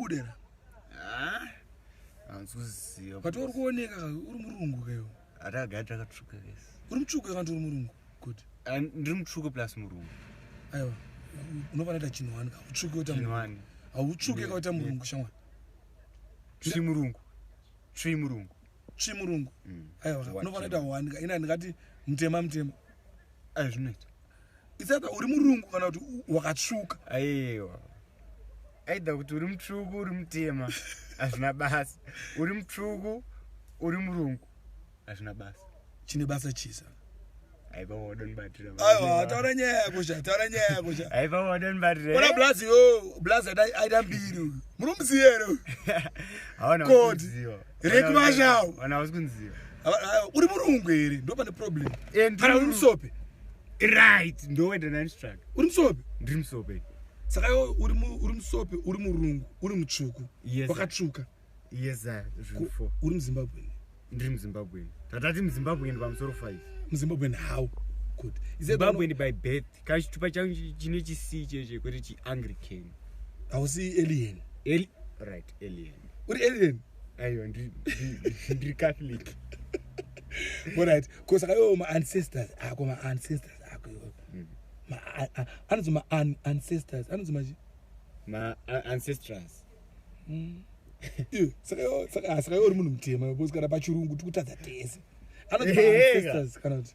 udera anzuziyo but uri kuoneka uri murungu kayo atagata katsvuka kesi uri mutsvuku kana uri murungu good ndiri mutsvuku plus murungu aiwa unofana kuita chinwani utsvuke uta chinwani hautsvuke kaita murungu shamwani tsvi murungu aiwa unofana kuita wani ina ndingati mutema zvinoita isata uri murungu kana kuti wakatsvuka aiwa aida kuti uri mutsvuku uri mutema hazvina basa uri mutsvuku uri murungu hazvina basa chine basa chisa aiva wadonibatira aiwa taura nyaya yakusha aiva wadonibatira ona blazi aita mbiri munomuziva ere haona kodi kuziva rekimashawo wana usikunziva uri murungu here ndo pane problem kana uri musope right ndowenda nandistraka uri musope ndiri musope saka iwe uri musope uri murungu uri mutsvuku wakatsvuka yesa zvifo uri muzimbabweni ndiri muzimbabweni tatati muzimbabweni pamusoro 5 muzimbabweni how good zimbabweni by birth kachitupa changu chine chisi cheche kuti chianglican hausi alien right alien uri alien aiwa ndiri catholic alright because iwe ma-ancestors ako anonzi ma-ancestors anonzi ma-ancestors saka iwe uri munhu mutema because kana pachirungu tikutadza tese anonzi ma-ancestors kana kuti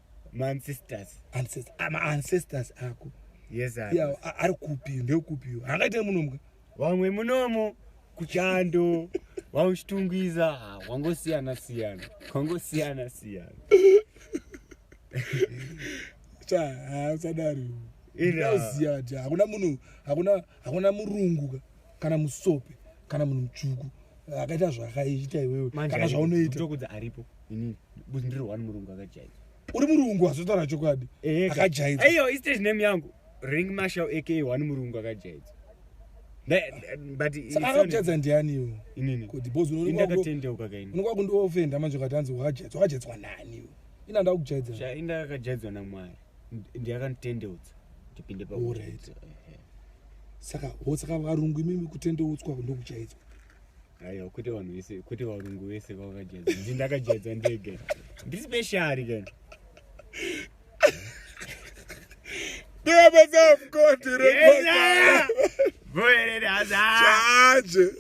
ma-ancestors ako yes ari kupi ndeukupiwo hangaite munomu wamwe munomu kuchando wauchitungwiza wangosiyana usadari uziva kuti hakuna murungu kana musope kana munhu mutsvuku akaita zvakaiita iwewe kana zvaunoita aripo ini ndiri wani murungu akajaidza uri murungu azotaura chokwadi akajaidza aiyo istage name yangu ring marshal aka wani murungu akajaidza saka akakujaidza ndiani iwo inini kuti bozi indakatendeuka kaini unokwa kundiofenda manje ukatanzi wakajaidzwa nani iwo ina ndakujaidza indakajaidzwa namwari ndiyakanitendeudza ndipinde pakujaidza saka varungu imimi kutendeutswa ndokujaidzwa aiwa kuti varungu vese kwavakajaidza ndindakajaidza ndege ndispeshari kani Never self-confident. Yes, sir.